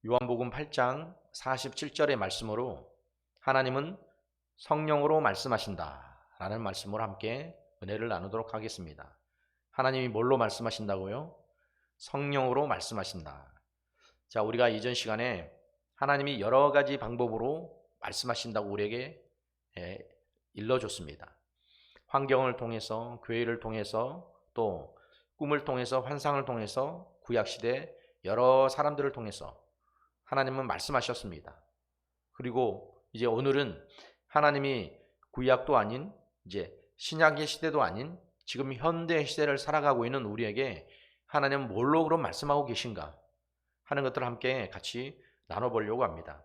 요한복음 8장 47절의 말씀으로 하나님은 성령으로 말씀하신다 라는 말씀으로 함께 은혜를 나누도록 하겠습니다. 하나님이 뭘로 말씀하신다고요? 성령으로 말씀하신다. 자, 우리가 이전 시간에 하나님이 여러 가지 방법으로 말씀하신다고 우리에게 일러줬습니다. 환경을 통해서, 교회를 통해서, 또 꿈을 통해서, 환상을 통해서, 구약시대 여러 사람들을 통해서 하나님은 말씀하셨습니다. 그리고 이제 오늘은 하나님이 구약도 아닌 이제 신약의 시대도 아닌 지금 현대 시대를 살아가고 있는 우리에게 하나님은 뭘로 그럼 말씀하고 계신가 하는 것들을 함께 같이 나눠보려고 합니다.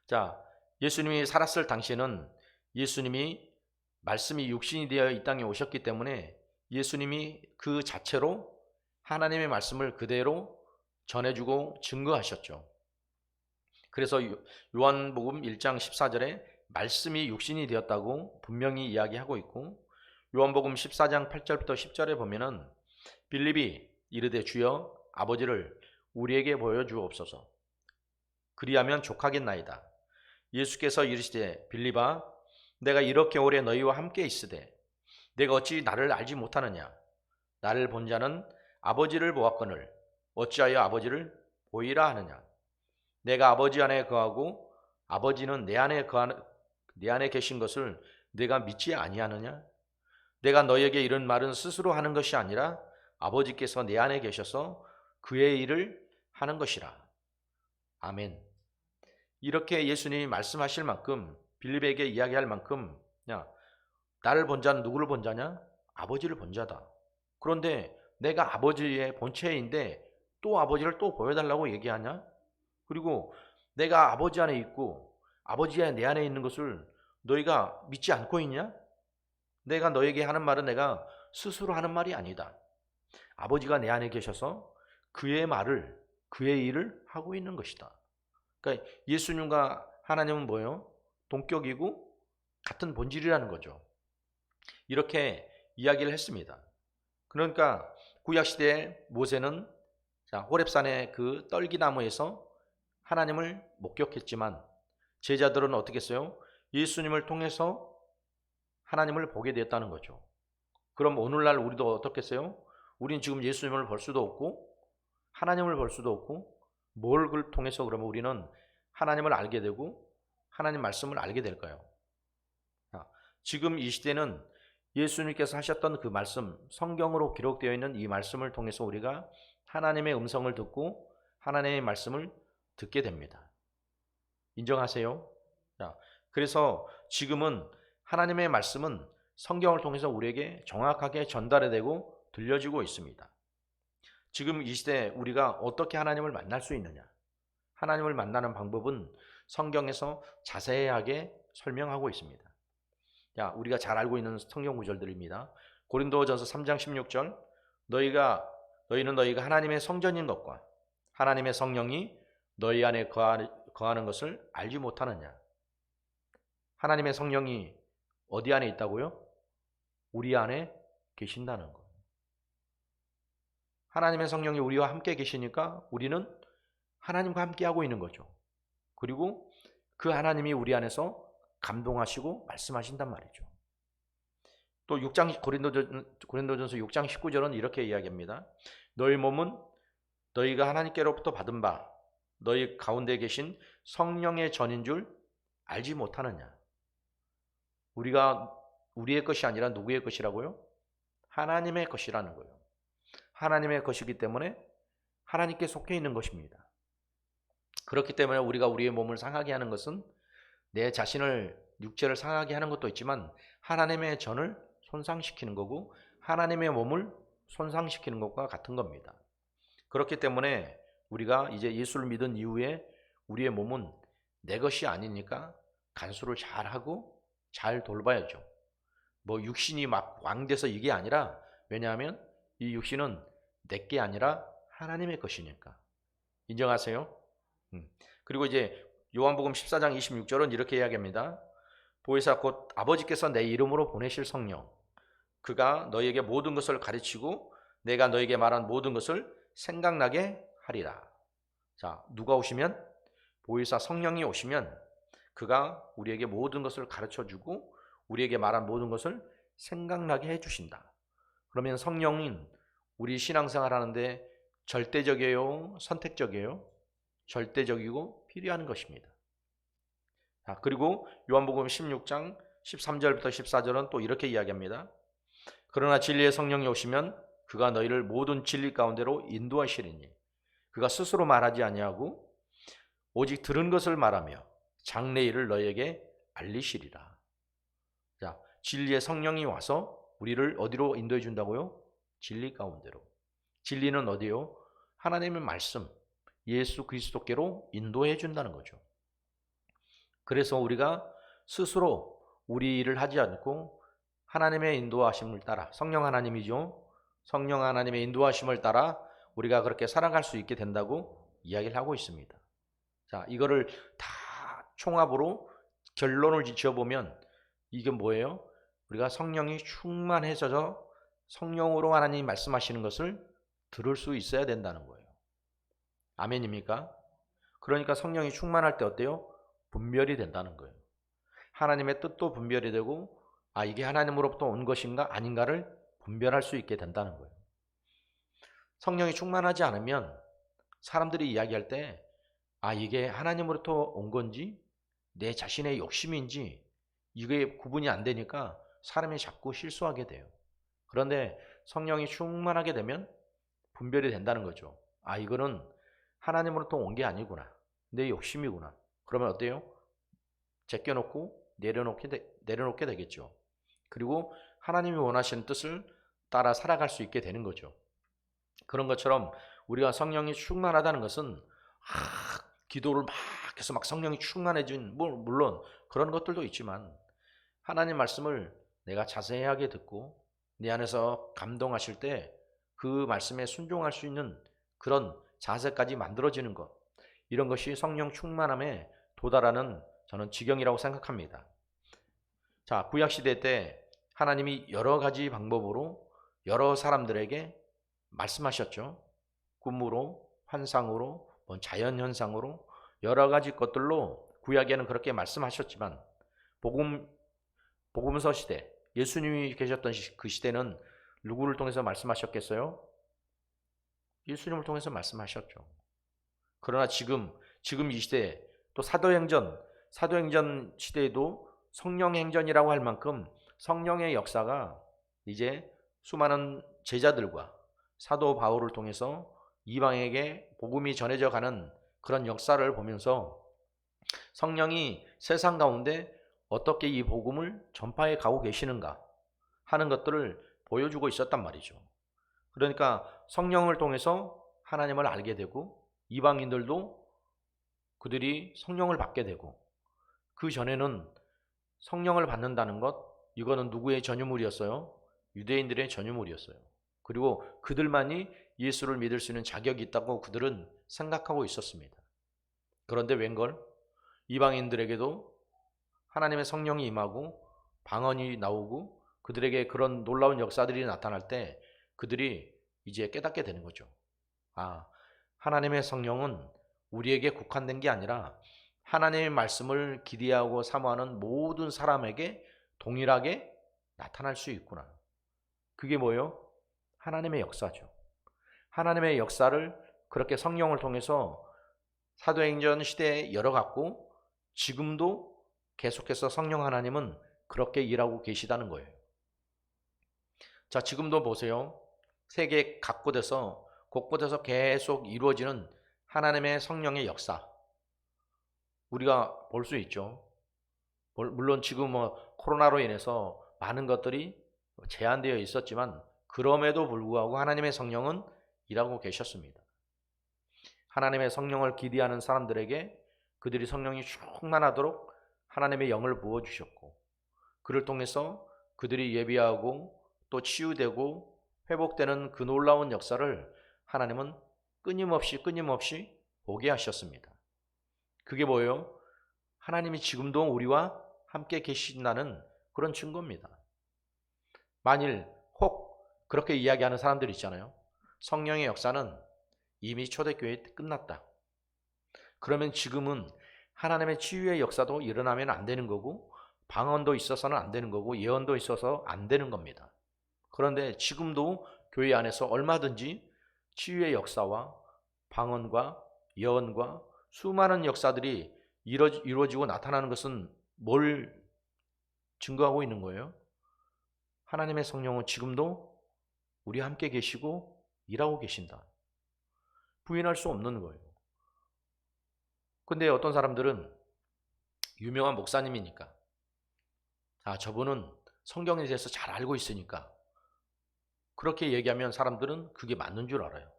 자, 예수님이 살았을 당시에는 예수님이 말씀이 육신이 되어 이 땅에 오셨기 때문에 예수님이 그 자체로 하나님의 말씀을 그대로 전해주고 증거하셨죠. 그래서 요한복음 1장 14절에 말씀이 육신이 되었다고 분명히 이야기하고 있고, 요한복음 14장 8절부터 10절에 보면은 빌립이 이르되 주여 아버지를 우리에게 보여주옵소서 그리하면 족하겠나이다. 예수께서 이르시되 빌립아 내가 이렇게 오래 너희와 함께 있으되 내가 어찌 나를 알지 못하느냐. 나를 본 자는 아버지를 보았거늘 어찌하여 아버지를 보이라 하느냐. 내가 아버지 안에 거하고 아버지는 내 안에 계신 것을 내가 믿지 아니하느냐. 내가 너희에게 이런 말은 스스로 하는 것이 아니라 아버지께서 내 안에 계셔서 그의 일을 하는 것이라. 아멘. 이렇게 예수님이 말씀하실 만큼, 빌립에게 이야기할 만큼, 야, 나를 본 자는 누구를 본 자냐? 아버지를 본 자다. 그런데 내가 아버지의 본체인데 또 아버지를 또 보여달라고 얘기하냐? 그리고 내가 아버지 안에 있고 아버지가 내 안에 있는 것을 너희가 믿지 않고 있냐? 내가 너에게 하는 말은 내가 스스로 하는 말이 아니다. 아버지가 내 안에 계셔서 그의 말을, 그의 일을 하고 있는 것이다. 그러니까 예수님과 하나님은 뭐예요? 동격이고 같은 본질이라는 거죠. 이렇게 이야기를 했습니다. 그러니까 구약시대에 모세는 호렙산의 그 떨기나무에서 하나님을 목격했지만 제자들은 어떻게 했어요? 예수님을 통해서 하나님을 보게 되었다는 거죠. 그럼 오늘날 우리도 어떻겠어요? 우린 지금 예수님을 볼 수도 없고 하나님을 볼 수도 없고 뭘 통해서 그러면 우리는 하나님을 알게 되고 하나님 말씀을 알게 될까요? 지금 이 시대는 예수님께서 하셨던 그 말씀, 성경으로 기록되어 있는 이 말씀을 통해서 우리가 하나님의 음성을 듣고 하나님의 말씀을 듣게 됩니다. 인정하세요? 그래서 지금은 하나님의 말씀은 성경을 통해서 우리에게 정확하게 전달이 되고 들려지고 있습니다. 지금 이 시대에 우리가 어떻게 하나님을 만날 수 있느냐? 하나님을 만나는 방법은 성경에서 자세하게 설명하고 있습니다. 우리가 잘 알고 있는 성경 구절들입니다. 고린도전서 3장 16절 너희는 너희가 하나님의 성전인 것과 하나님의 성령이 너희 안에 거하는 것을 알지 못하느냐. 하나님의 성령이 어디 안에 있다고요? 우리 안에 계신다는 것. 하나님의 성령이 우리와 함께 계시니까 우리는 하나님과 함께 하고 있는 거죠. 그리고 그 하나님이 우리 안에서 감동하시고 말씀하신단 말이죠. 또 고린도전서 6장 19절은 이렇게 이야기합니다. 너희 몸은 너희가 하나님께로부터 받은 바 너희 가운데 계신 성령의 전인 줄 알지 못하느냐. 우리가 우리의 것이 아니라 누구의 것이라고요? 하나님의 것이라는 거예요. 하나님의 것이기 때문에 하나님께 속해 있는 것입니다. 그렇기 때문에 우리가 우리의 몸을 상하게 하는 것은 내 자신을, 육체를 상하게 하는 것도 있지만 하나님의 전을 손상시키는 거고 하나님의 몸을 손상시키는 것과 같은 겁니다. 그렇기 때문에 우리가 이제 예수를 믿은 이후에 우리의 몸은 내 것이 아니니까 간수를 잘하고 잘 돌봐야죠. 육신이 막 왕돼서 이게 아니라, 왜냐하면 이 육신은 내 게 아니라 하나님의 것이니까. 인정하세요? 그리고 이제 요한복음 14장 26절은 이렇게 이야기합니다. 보혜사 곧 아버지께서 내 이름으로 보내실 성령 그가 너희에게 모든 것을 가르치고 내가 너희에게 말한 모든 것을 생각나게 하리라. 자, 누가 오시면? 보혜사 성령이 오시면 그가 우리에게 모든 것을 가르쳐주고 우리에게 말한 모든 것을 생각나게 해주신다. 그러면 성령은 우리 신앙생활 하는데 절대적이에요? 선택적이에요? 절대적이고 필요한 것입니다. 자, 그리고 요한복음 16장 13절부터 14절은 또 이렇게 이야기합니다. 그러나 진리의 성령이 오시면 그가 너희를 모든 진리 가운데로 인도하시리니 그가 스스로 말하지 아니하고 오직 들은 것을 말하며 장래 일을 너희에게 알리시리라. 자, 진리의 성령이 와서 우리를 어디로 인도해 준다고요? 진리 가운데로. 진리는 어디요? 하나님의 말씀, 예수 그리스도께로 인도해 준다는 거죠. 그래서 우리가 스스로 우리 일을 하지 않고 하나님의 인도하심을 따라, 성령 하나님이죠. 성령 하나님의 인도하심을 따라 우리가 그렇게 살아갈 수 있게 된다고 이야기를 하고 있습니다. 자, 이거를 다 총합으로 결론을 지어보면 이게 뭐예요? 우리가 성령이 충만해져서 성령으로 하나님이 말씀하시는 것을 들을 수 있어야 된다는 거예요. 아멘입니까? 그러니까 성령이 충만할 때 어때요? 분별이 된다는 거예요. 하나님의 뜻도 분별이 되고 이게 하나님으로부터 온 것인가 아닌가를 분별할 수 있게 된다는 거예요. 성령이 충만하지 않으면 사람들이 이야기할 때 이게 하나님으로부터 온 건지 내 자신의 욕심인지 이게 구분이 안 되니까 사람이 자꾸 실수하게 돼요. 그런데 성령이 충만하게 되면 분별이 된다는 거죠. 이거는 하나님으로부터 온 게 아니구나. 내 욕심이구나. 그러면 어때요? 제껴놓고 내려놓게 되겠죠. 그리고 하나님이 원하시는 뜻을 따라 살아갈 수 있게 되는 거죠. 그런 것처럼 우리가 성령이 충만하다는 것은 기도를 막 해서 막 성령이 충만해진 물론 그런 것들도 있지만 하나님 말씀을 내가 자세하게 듣고 내 안에서 감동하실 때 그 말씀에 순종할 수 있는 그런 자세까지 만들어지는 것, 이런 것이 성령 충만함에 도달하는 저는 지경이라고 생각합니다. 자, 구약시대 때 하나님이 여러 가지 방법으로 여러 사람들에게 말씀하셨죠. 꿈으로, 환상으로, 자연현상으로 여러 가지 것들로 구약에는 그렇게 말씀하셨지만 복음서 시대, 예수님이 계셨던 그 시대는 누구를 통해서 말씀하셨겠어요? 예수님을 통해서 말씀하셨죠. 그러나 지금 이 시대에 또 사도행전 시대에도 성령행전이라고 할 만큼 성령의 역사가 이제 수많은 제자들과 사도 바울을 통해서 이방에게 복음이 전해져 가는 그런 역사를 보면서 성령이 세상 가운데 어떻게 이 복음을 전파해 가고 계시는가 하는 것들을 보여주고 있었단 말이죠. 그러니까 성령을 통해서 하나님을 알게 되고 이방인들도 그들이 성령을 받게 되고, 그 전에는 성령을 받는다는 것, 이거는 누구의 전유물이었어요? 유대인들의 전유물이었어요. 그리고 그들만이 예수를 믿을 수 있는 자격이 있다고 그들은 생각하고 있었습니다. 그런데 웬걸 이방인들에게도 하나님의 성령이 임하고 방언이 나오고 그들에게 그런 놀라운 역사들이 나타날 때 그들이 이제 깨닫게 되는 거죠. 하나님의 성령은 우리에게 국한된 게 아니라 하나님의 말씀을 기대하고 사모하는 모든 사람에게 동일하게 나타날 수 있구나. 그게 뭐예요? 하나님의 역사죠. 하나님의 역사를 그렇게 성령을 통해서 사도행전 시대에 열어갔고 지금도 계속해서 성령 하나님은 그렇게 일하고 계시다는 거예요. 자, 지금도 보세요. 세계 곳곳에서 계속 이루어지는 하나님의 성령의 역사, 우리가 볼 수 있죠. 물론 지금 코로나로 인해서 많은 것들이 제한되어 있었지만 그럼에도 불구하고 하나님의 성령은 일하고 계셨습니다. 하나님의 성령을 기대하는 사람들에게 그들이 성령이 충만하도록 하나님의 영을 부어주셨고, 그를 통해서 그들이 예비하고 또 치유되고 회복되는 그 놀라운 역사를 하나님은 끊임없이 보게 하셨습니다. 그게 뭐예요? 하나님이 지금도 우리와 함께 계신다는 그런 증거입니다. 만일 혹 그렇게 이야기하는 사람들이 있잖아요. 성령의 역사는 이미 초대교회에 끝났다. 그러면 지금은 하나님의 치유의 역사도 일어나면 안 되는 거고 방언도 있어서는 안 되는 거고 예언도 있어서 안 되는 겁니다. 그런데 지금도 교회 안에서 얼마든지 치유의 역사와 방언과 예언과 수많은 역사들이 이루어지고 나타나는 것은 뭘 증거하고 있는 거예요? 하나님의 성령은 지금도 우리와 함께 계시고 일하고 계신다. 부인할 수 없는 거예요. 근데 어떤 사람들은 유명한 목사님이니까, 저분은 성경에 대해서 잘 알고 있으니까 그렇게 얘기하면 사람들은 그게 맞는 줄 알아요.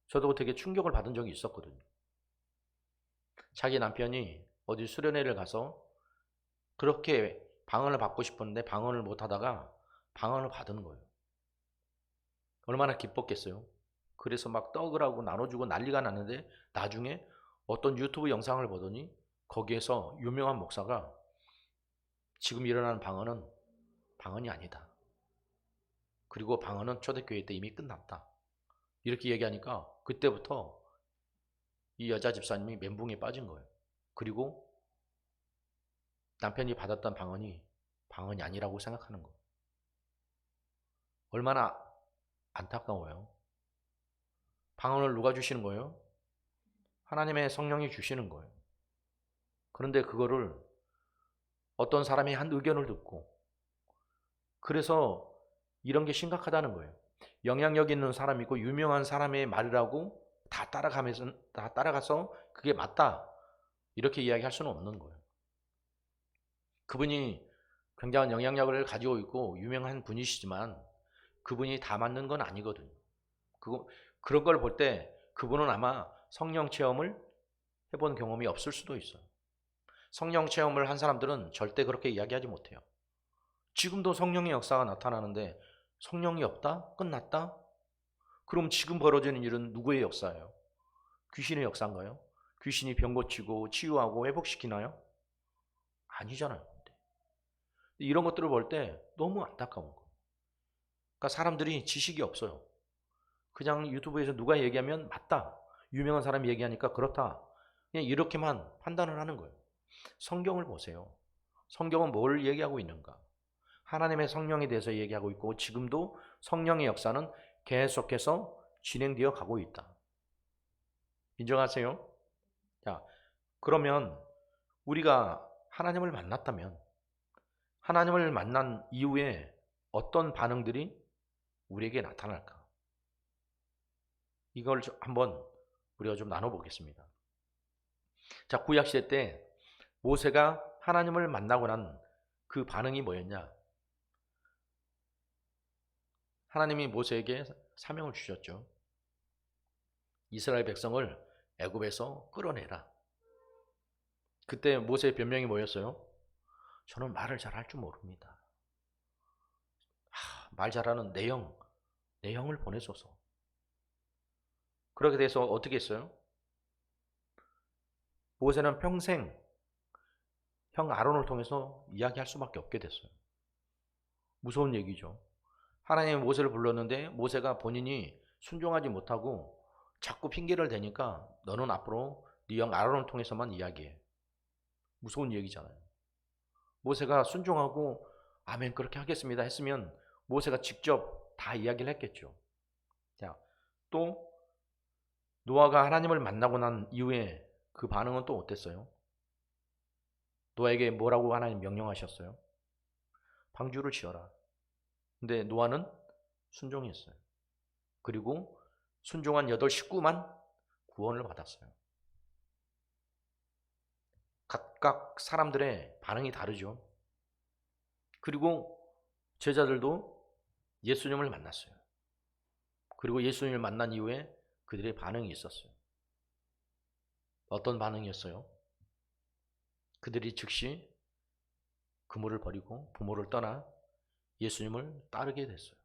저도 되게 충격을 받은 적이 있었거든요. 자기 남편이 어디 수련회를 가서 그렇게 방언을 받고 싶었는데 방언을 못 하다가 방언을 받은 거예요. 얼마나 기뻤겠어요. 그래서 막 떡을 하고 나눠주고 난리가 났는데 나중에 어떤 유튜브 영상을 보더니 거기에서 유명한 목사가 지금 일어나는 방언은 방언이 아니다. 그리고 방언은 초대교회 때 이미 끝났다. 이렇게 얘기하니까 그때부터 이 여자 집사님이 멘붕에 빠진 거예요. 그리고 남편이 받았던 방언이 방언이 아니라고 생각하는 거예요. 얼마나 안타까워요. 방언을 누가 주시는 거예요? 하나님의 성령이 주시는 거예요. 그런데 그거를 어떤 사람이 한 의견을 듣고 그래서 이런 게 심각하다는 거예요. 영향력 있는 사람이고 유명한 사람의 말이라고 다 따라가서 그게 맞다 이렇게 이야기할 수는 없는 거예요. 그분이 굉장한 영향력을 가지고 있고 유명한 분이시지만 그분이 다 맞는 건 아니거든요. 그런 걸 볼 때 그분은 아마 성령 체험을 해본 경험이 없을 수도 있어요. 성령 체험을 한 사람들은 절대 그렇게 이야기하지 못해요. 지금도 성령의 역사가 나타나는데 성령이 없다? 끝났다? 그럼 지금 벌어지는 일은 누구의 역사예요? 귀신의 역사인가요? 귀신이 병 고치고 치유하고 회복시키나요? 아니잖아요. 이런 것들을 볼 때 너무 안타까운 거예요. 그러니까 사람들이 지식이 없어요. 그냥 유튜브에서 누가 얘기하면 맞다. 유명한 사람이 얘기하니까 그렇다. 그냥 이렇게만 판단을 하는 거예요. 성경을 보세요. 성경은 뭘 얘기하고 있는가? 하나님의 성령에 대해서 얘기하고 있고 지금도 성령의 역사는 계속해서 진행되어 가고 있다. 인정하세요? 자, 그러면 우리가 하나님을 만났다면 하나님을 만난 이후에 어떤 반응들이 우리에게 나타날까? 이걸 한번 우리가 좀 나눠보겠습니다. 자, 구약시대 때 모세가 하나님을 만나고 난 그 반응이 뭐였냐? 하나님이 모세에게 사명을 주셨죠. 이스라엘 백성을 애굽에서 끌어내라. 그때 모세의 변명이 뭐였어요? 저는 말을 잘할 줄 모릅니다. 말 잘하는 내 형을 보내소서. 그렇게 돼서 어떻게 했어요? 모세는 평생 형 아론을 통해서 이야기할 수밖에 없게 됐어요. 무서운 얘기죠. 하나님이 모세를 불렀는데 모세가 본인이 순종하지 못하고 자꾸 핑계를 대니까 너는 앞으로 네 형 아론을 통해서만 이야기해. 무서운 얘기잖아요. 모세가 순종하고 아멘 그렇게 하겠습니다 했으면 모세가 직접 다 이야기를 했겠죠. 자, 또 노아가 하나님을 만나고 난 이후에 그 반응은 또 어땠어요? 노아에게 뭐라고 하나님 명령하셨어요? 방주를 지어라. 근데 노아는 순종했어요. 그리고 순종한 8 식구만 구원을 받았어요. 각각 사람들의 반응이 다르죠. 그리고 제자들도 예수님을 만났어요. 그리고 예수님을 만난 이후에 그들의 반응이 있었어요. 어떤 반응이었어요? 그들이 즉시 그물을 버리고 부모를 떠나 예수님을 따르게 됐어요.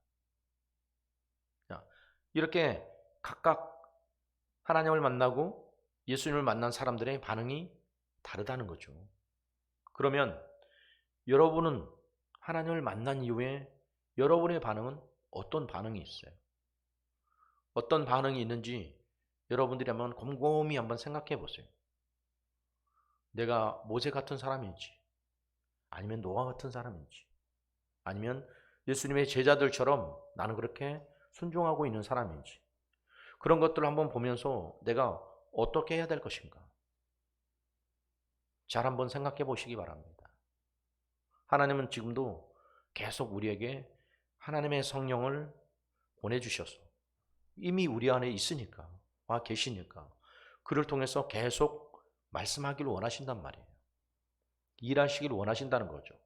이렇게 각각 하나님을 만나고 예수님을 만난 사람들의 반응이 다르다는 거죠. 그러면 여러분은 하나님을 만난 이후에 여러분의 반응은 어떤 반응이 있어요? 어떤 반응이 있는지 여러분들이 한번 곰곰이 한번 생각해 보세요. 내가 모세 같은 사람인지, 아니면 노아 같은 사람인지, 아니면 예수님의 제자들처럼 나는 그렇게 순종하고 있는 사람인지, 그런 것들을 한번 보면서 내가 어떻게 해야 될 것인가 잘 한번 생각해 보시기 바랍니다. 하나님은 지금도 계속 우리에게 하나님의 성령을 보내주셔서 이미 우리 안에 있으니까, 와 계시니까 그를 통해서 계속 말씀하기를 원하신단 말이에요. 일하시기를 원하신다는 거죠.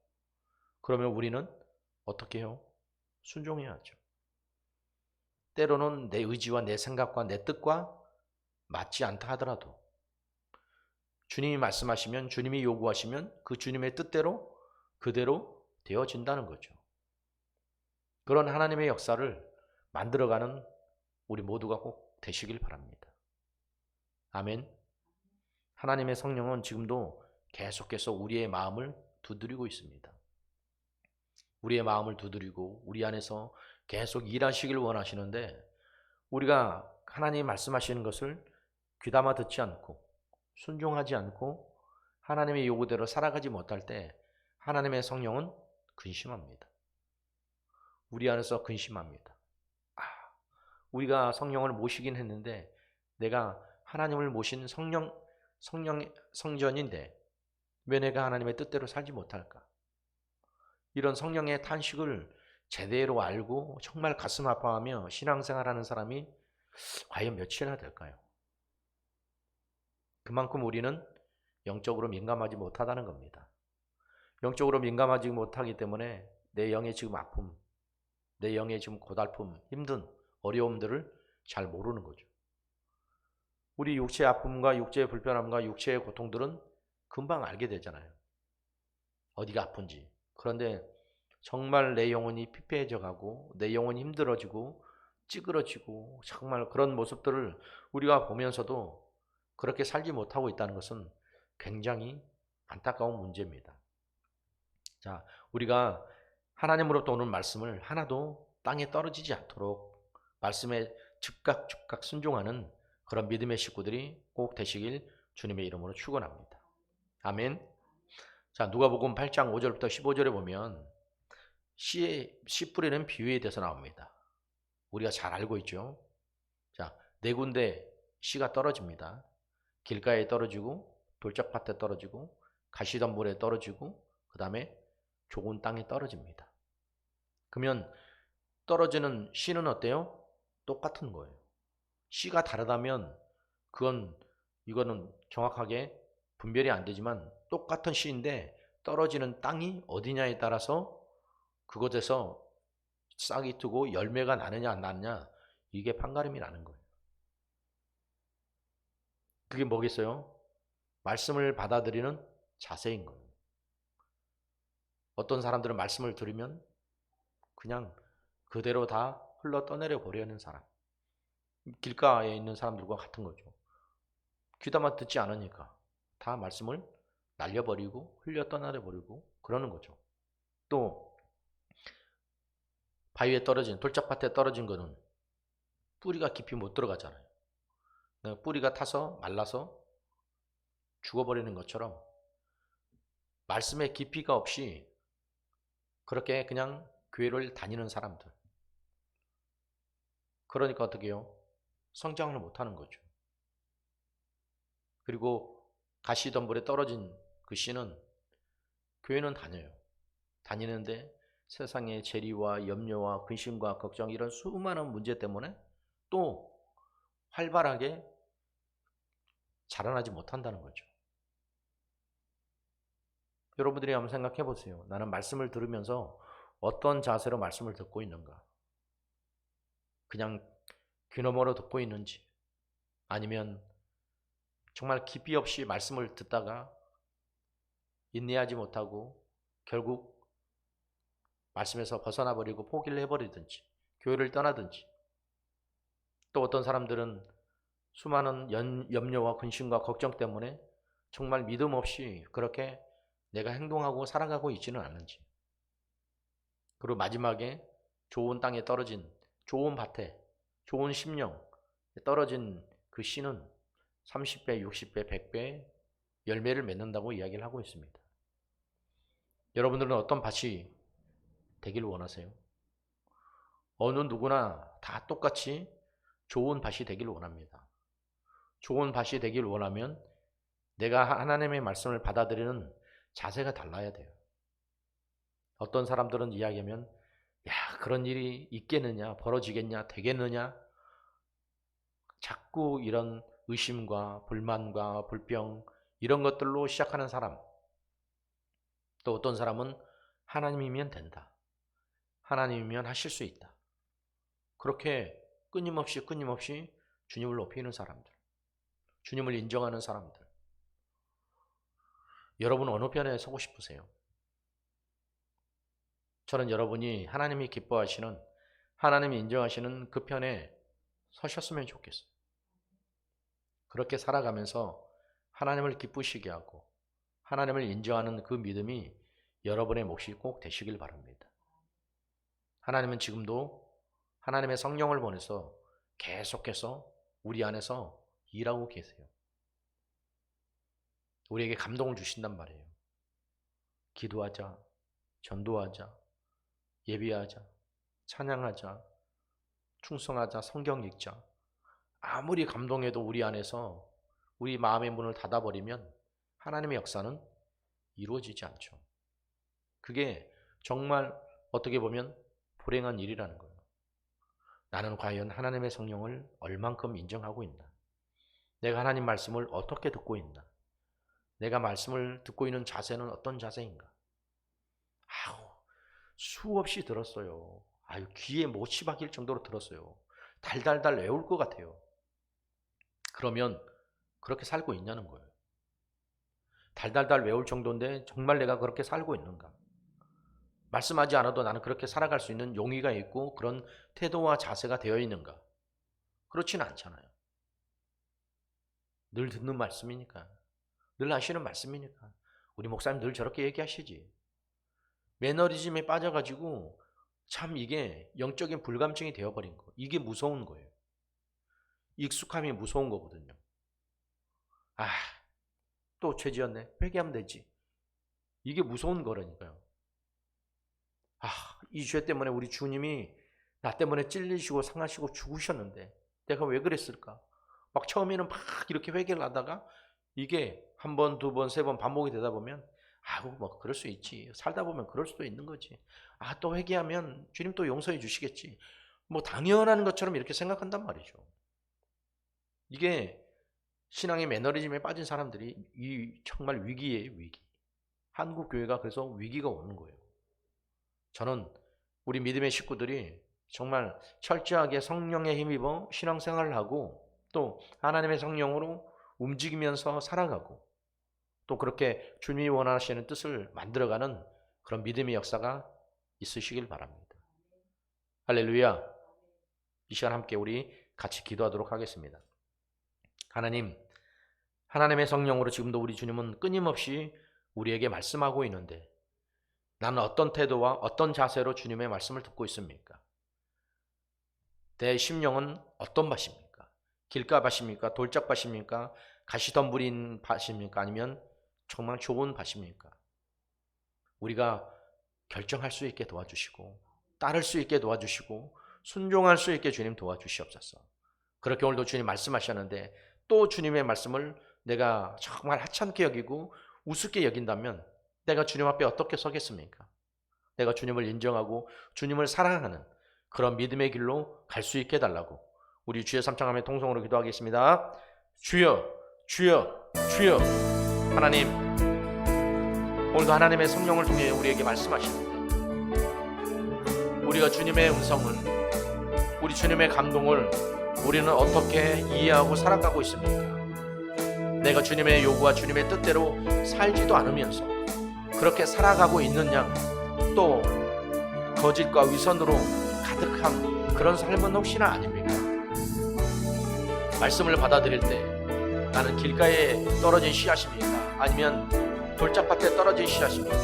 그러면 우리는 어떻게 해요? 순종해야죠. 때로는 내 의지와 내 생각과 내 뜻과 맞지 않다 하더라도 주님이 말씀하시면, 주님이 요구하시면 그 주님의 뜻대로 그대로 되어진다는 거죠. 그런 하나님의 역사를 만들어가는 우리 모두가 꼭 되시길 바랍니다. 아멘. 하나님의 성령은 지금도 계속해서 우리의 마음을 두드리고 있습니다. 우리의 마음을 두드리고 우리 안에서 계속 일하시길 원하시는데, 우리가 하나님이 말씀하시는 것을 귀담아 듣지 않고 순종하지 않고 하나님의 요구대로 살아가지 못할 때 하나님의 성령은 근심합니다. 우리 안에서 근심합니다. 우리가 성령을 모시긴 했는데 내가 하나님을 모신 성전인데 왜 내가 하나님의 뜻대로 살지 못할까? 이런 성령의 탄식을 제대로 알고 정말 가슴 아파하며 신앙생활하는 사람이 과연 몇이나 될까요? 그만큼 우리는 영적으로 민감하지 못하다는 겁니다. 영적으로 민감하지 못하기 때문에 내 영의 지금 아픔, 내 영의 지금 고달픔, 힘든 어려움들을 잘 모르는 거죠. 우리 육체의 아픔과 육체의 불편함과 육체의 고통들은 금방 알게 되잖아요. 어디가 아픈지. 그런데 정말 내 영혼이 피폐해져 가고 내 영혼이 힘들어지고 찌그러지고 정말 그런 모습들을 우리가 보면서도 그렇게 살지 못하고 있다는 것은 굉장히 안타까운 문제입니다. 자, 우리가 하나님으로부터 오는 말씀을 하나도 땅에 떨어지지 않도록 말씀에 즉각 순종하는 그런 믿음의 식구들이 꼭 되시길 주님의 이름으로 축원합니다. 아멘. 자, 누가복음 8장 5절부터 15절에 보면 씨 뿌리는 비유에 대해서 나옵니다. 우리가 잘 알고 있죠. 자, 네 군데 씨가 떨어집니다. 길가에 떨어지고 돌짝밭에 떨어지고 가시덤불에 떨어지고 그 다음에 좋은 땅에 떨어집니다. 그러면 떨어지는 씨는 어때요? 똑같은 거예요. 씨가 다르다면 이거는 정확하게 분별이 안 되지만 똑같은 씨인데 떨어지는 땅이 어디냐에 따라서 그곳에서 싹이 트고 열매가 나느냐 안 나느냐 이게 판가름이 나는 거예요. 그게 뭐겠어요? 말씀을 받아들이는 자세인 거예요. 어떤 사람들은 말씀을 들으면 그냥 그대로 다 흘러 떠내려 버리는 사람. 길가에 있는 사람들과 같은 거죠. 귀담아 듣지 않으니까 다 말씀을 날려버리고 흘려 떠나려 버리고 그러는 거죠. 또 바위에 떨어진 돌짝밭에 떨어진 거는 뿌리가 깊이 못 들어가잖아요. 뿌리가 타서 말라서 죽어버리는 것처럼 말씀의 깊이가 없이 그렇게 그냥 교회를 다니는 사람들, 그러니까 어떻게 해요? 성장을 못하는 거죠. 그리고 가시덤불에 떨어진 그 씨는 교회는 다녀요. 다니는데 세상의 재리와 염려와 근심과 걱정 이런 수많은 문제 때문에 또 활발하게 자라나지 못한다는 거죠. 여러분들이 한번 생각해 보세요. 나는 말씀을 들으면서 어떤 자세로 말씀을 듣고 있는가? 그냥 귀너머로 듣고 있는지, 아니면 정말 깊이 없이 말씀을 듣다가 인내하지 못하고 결국 말씀에서 벗어나 버리고 포기를 해버리든지 교회를 떠나든지, 또 어떤 사람들은 수많은 염려와 근심과 걱정 때문에 정말 믿음 없이 그렇게 내가 행동하고 살아가고 있지는 않은지, 그리고 마지막에 좋은 땅에 떨어진 좋은 밭에 좋은 심령 떨어진 그 씨는 30배, 60배, 100배 열매를 맺는다고 이야기를 하고 있습니다. 여러분들은 어떤 밭이 되길 원하세요? 어느 누구나 다 똑같이 좋은 밭이 되길 원합니다. 좋은 밭이 되길 원하면 내가 하나님의 말씀을 받아들이는 자세가 달라야 돼요. 어떤 사람들은 이야기하면 야, 그런 일이 있겠느냐, 벌어지겠냐, 되겠느냐, 자꾸 이런 의심과 불만과 불평 이런 것들로 시작하는 사람. 또 어떤 사람은 하나님이면 된다. 하나님이면 하실 수 있다. 그렇게 끊임없이 주님을 높이는 사람들, 주님을 인정하는 사람들. 여러분 어느 편에 서고 싶으세요? 저는 여러분이 하나님이 기뻐하시는, 하나님이 인정하시는 그 편에 서셨으면 좋겠어요. 그렇게 살아가면서 하나님을 기쁘시게 하고 하나님을 인정하는 그 믿음이 여러분의 몫이 꼭 되시길 바랍니다. 하나님은 지금도 하나님의 성령을 보내서 계속해서 우리 안에서 일하고 계세요. 우리에게 감동을 주신단 말이에요. 기도하자, 전도하자, 예비하자, 찬양하자, 충성하자, 성경 읽자. 아무리 감동해도 우리 안에서 우리 마음의 문을 닫아버리면 하나님의 역사는 이루어지지 않죠. 그게 정말 어떻게 보면 불행한 일이라는 거예요. 나는 과연 하나님의 성령을 얼만큼 인정하고 있나? 내가 하나님 말씀을 어떻게 듣고 있나? 내가 말씀을 듣고 있는 자세는 어떤 자세인가? 수없이 들었어요. 귀에 못이 박힐 정도로 들었어요. 달달달 외울 것 같아요. 그러면 그렇게 살고 있냐는 거예요. 달달달 외울 정도인데 정말 내가 그렇게 살고 있는가? 말씀하지 않아도 나는 그렇게 살아갈 수 있는 용의가 있고 그런 태도와 자세가 되어 있는가? 그렇지는 않잖아요. 늘 듣는 말씀이니까, 늘 하시는 말씀이니까. 우리 목사님 늘 저렇게 얘기하시지. 매너리즘에 빠져가지고 참 이게 영적인 불감증이 되어버린 거. 이게 무서운 거예요. 익숙함이 무서운 거거든요. 또 죄 지었네. 회개하면 되지. 이게 무서운 거라니까요. 이 죄 때문에 우리 주님이 나 때문에 찔리시고 상하시고 죽으셨는데 내가 왜 그랬을까? 막 처음에는 막 이렇게 회개를 하다가 이게 한 번, 두 번, 세 번 반복이 되다 보면 뭐 그럴 수 있지. 살다 보면 그럴 수도 있는 거지. 또 회개하면 주님 또 용서해 주시겠지. 뭐 당연한 것처럼 이렇게 생각한단 말이죠. 이게 신앙의 매너리즘에 빠진 사람들이 정말 위기예요, 위기. 한국 교회가 그래서 위기가 오는 거예요. 저는 우리 믿음의 식구들이 정말 철저하게 성령에 힘입어 신앙생활을 하고 또 하나님의 성령으로 움직이면서 살아가고 또 그렇게 주님이 원하시는 뜻을 만들어가는 그런 믿음의 역사가 있으시길 바랍니다. 할렐루야. 이 시간 함께 우리 같이 기도하도록 하겠습니다. 하나님, 하나님의 성령으로 지금도 우리 주님은 끊임없이 우리에게 말씀하고 있는데 나는 어떤 태도와 어떤 자세로 주님의 말씀을 듣고 있습니까? 내 심령은 어떤 밭입니까? 길가 밭입니까? 돌짝 밭입니까? 가시덤불인 밭입니까? 아니면 정말 좋은 밭입니까? 우리가 결정할 수 있게 도와주시고 따를 수 있게 도와주시고 순종할 수 있게 주님 도와주시옵소서. 그렇게 오늘도 주님 말씀하셨는데 또 주님의 말씀을 내가 정말 하찮게 여기고 우습게 여긴다면 내가 주님 앞에 어떻게 서겠습니까? 내가 주님을 인정하고 주님을 사랑하는 그런 믿음의 길로 갈 수 있게 해달라고 우리 주여 삼창하며 통성으로 기도하겠습니다. 주여, 주여, 주여. 하나님, 오늘도 하나님의 성령을 통해 우리에게 말씀하시는데 우리가 주님의 음성을, 우리 주님의 감동을 우리는 어떻게 이해하고 살아가고 있습니까? 내가 주님의 요구와 주님의 뜻대로 살지도 않으면서 그렇게 살아가고 있느냐, 또 거짓과 위선으로 가득한 그런 삶은 혹시나 아닙니까? 말씀을 받아들일 때 나는 길가에 떨어진 씨앗입니까? 아니면 돌짝밭에 떨어진 씨앗입니까?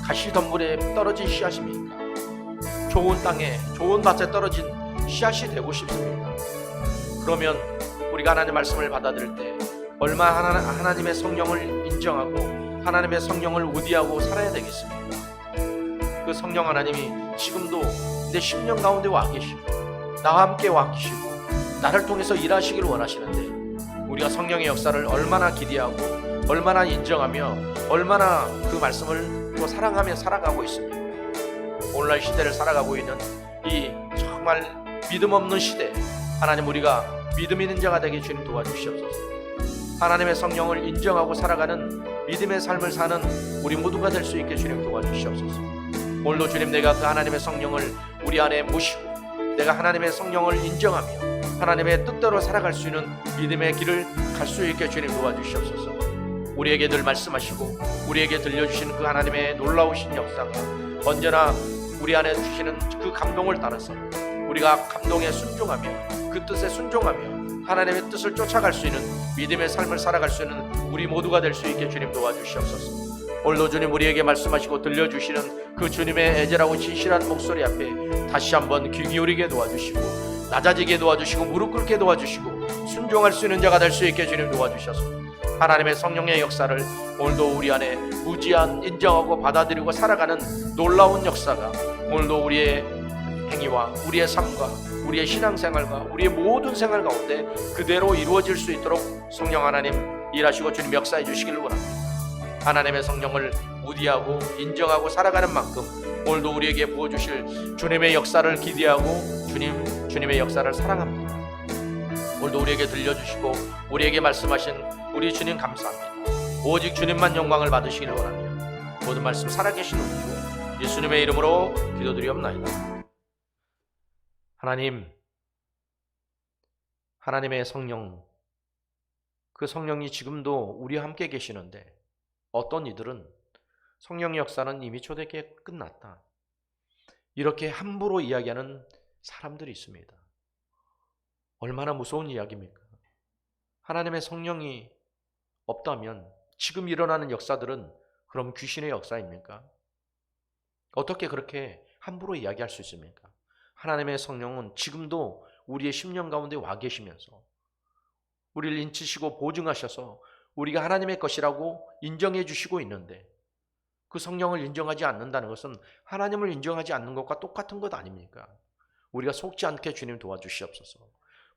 가시덤불에 떨어진 씨앗입니까? 좋은 땅에, 좋은 밭에 떨어진 씨앗이 되고 싶습니다. 그러면 우리가 하나님의 말씀을 받아들일 때 얼마나 하나님의 성령을 인정하고 하나님의 성령을 우디하고 살아야 되겠습니까? 그 성령 하나님이 지금도 내 심령 가운데 와 계시고 나와 함께 와 계시고 나를 통해서 일하시길 원하시는데 우리가 성령의 역사를 얼마나 기대하고 얼마나 인정하며 얼마나 그 말씀을 또 사랑하며 살아가고 있습니까? 오늘날 시대를 살아가고 있는 이 정말 믿음 없는 시대, 하나님 우리가 믿음 있는 자가 되게 주님 도와주시옵소서. 하나님의 성령을 인정하고 살아가는 믿음의 삶을 사는 우리 모두가 될 수 있게 주님 도와주시옵소서. 오늘도 주님 내가 그 하나님의 성령을 우리 안에 모시고 내가 하나님의 성령을 인정하며 하나님의 뜻대로 살아갈 수 있는 믿음의 길을 갈 수 있게 주님 도와주시옵소서. 우리에게 늘 말씀하시고 우리에게 들려주시는 그 하나님의 놀라우신 역사가 언제나 우리 안에 주시는 그 감동을 따라서 우리가 감동에 순종하며 그 뜻에 순종하며 하나님의 뜻을 쫓아갈 수 있는 믿음의 삶을 살아갈 수 있는 우리 모두가 될 수 있게 주님 도와주시옵소서. 오늘도 주님 우리에게 말씀하시고 들려주시는 그 주님의 애절하고 진실한 목소리 앞에 다시 한번 귀 기울이게 도와주시고 낮아지게 도와주시고 무릎 꿇게 도와주시고 순종할 수 있는 자가 될 수 있게 주님 도와주셔서 하나님의 성령의 역사를 오늘도 우리 안에 무지한 인정하고 받아들이고 살아가는 놀라운 역사가 오늘도 우리의 행위와 우리의 삶과 우리의 신앙생활과 우리의 모든 생활 가운데 그대로 이루어질 수 있도록 성령 하나님 일하시고 주님 역사해 주시길 원합니다. 하나님의 성령을 우디하고 인정하고 살아가는 만큼 오늘도 우리에게 부어주실 주님의 역사를 기대하고 주님의 역사를 사랑합니다. 오늘도 우리에게 들려주시고 우리에게 말씀하신 우리 주님 감사합니다. 오직 주님만 영광을 받으시길 원하며 모든 말씀 살아계신 우리 주 예수님의 이름으로 기도드리옵나이다. 하나님, 하나님의 성령, 그 성령이 지금도 우리와 함께 계시는데 어떤 이들은 성령의 역사는 이미 초대교회에 끝났다, 이렇게 함부로 이야기하는 사람들이 있습니다. 얼마나 무서운 이야기입니까? 하나님의 성령이 없다면 지금 일어나는 역사들은 그럼 귀신의 역사입니까? 어떻게 그렇게 함부로 이야기할 수 있습니까? 하나님의 성령은 지금도 우리의 심령 가운데 와 계시면서 우리를 인치시고 보증하셔서 우리가 하나님의 것이라고 인정해 주시고 있는데 그 성령을 인정하지 않는다는 것은 하나님을 인정하지 않는 것과 똑같은 것 아닙니까? 우리가 속지 않게 주님 도와주시옵소서.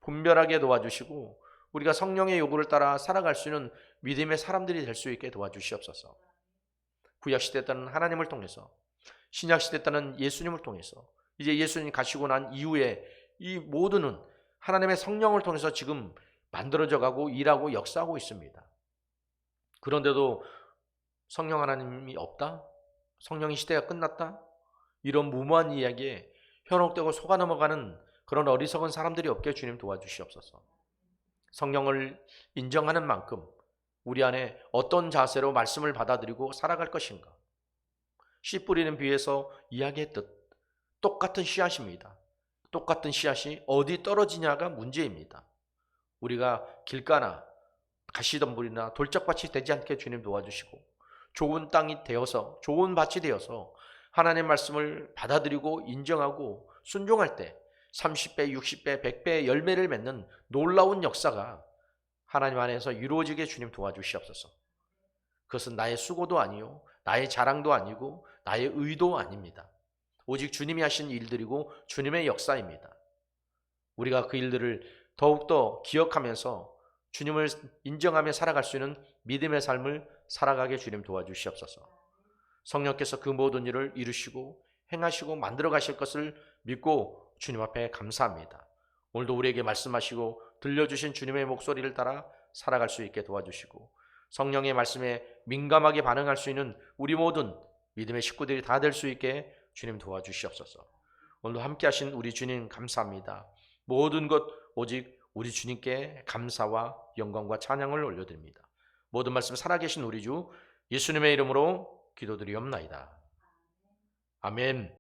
분별하게 도와주시고 우리가 성령의 요구를 따라 살아갈 수 있는 믿음의 사람들이 될 수 있게 도와주시옵소서. 구약시대 때는 하나님을 통해서, 신약시대 때는 예수님을 통해서, 이제 예수님 가시고 난 이후에 이 모두는 하나님의 성령을 통해서 지금 만들어져 가고 일하고 역사하고 있습니다. 그런데도 성령 하나님이 없다? 성령의 시대가 끝났다? 이런 무모한 이야기에 현혹되고 속아 넘어가는 그런 어리석은 사람들이 없게 주님 도와주시옵소서. 성령을 인정하는 만큼 우리 안에 어떤 자세로 말씀을 받아들이고 살아갈 것인가? 씨 뿌리는 비유에서 이야기했듯 똑같은 씨앗입니다. 똑같은 씨앗이 어디 떨어지냐가 문제입니다. 우리가 길가나 가시덤불이나 돌짝밭이 되지 않게 주님 도와주시고 좋은 땅이 되어서, 좋은 밭이 되어서 하나님의 말씀을 받아들이고 인정하고 순종할 때 30배, 60배, 100배의 열매를 맺는 놀라운 역사가 하나님 안에서 이루어지게 주님 도와주시옵소서. 그것은 나의 수고도 아니요, 나의 자랑도 아니고 나의 의도 아닙니다. 오직 주님이 하신 일들이고 주님의 역사입니다. 우리가 그 일들을 더욱더 기억하면서 주님을 인정하며 살아갈 수 있는 믿음의 삶을 살아가게 주님 도와주시옵소서. 성령께서 그 모든 일을 이루시고 행하시고 만들어 가실 것을 믿고 주님 앞에 감사합니다. 오늘도 우리에게 말씀하시고 들려주신 주님의 목소리를 따라 살아갈 수 있게 도와주시고 성령의 말씀에 민감하게 반응할 수 있는 우리 모든 믿음의 식구들이 다 될 수 있게 주님 도와주시옵소서. 오늘도 함께 하신 우리 주님 감사합니다. 모든 것 오직 우리 주님께 감사와 영광과 찬양을 올려드립니다. 모든 말씀 살아계신 우리 주 예수님의 이름으로 기도드리옵나이다. 아멘.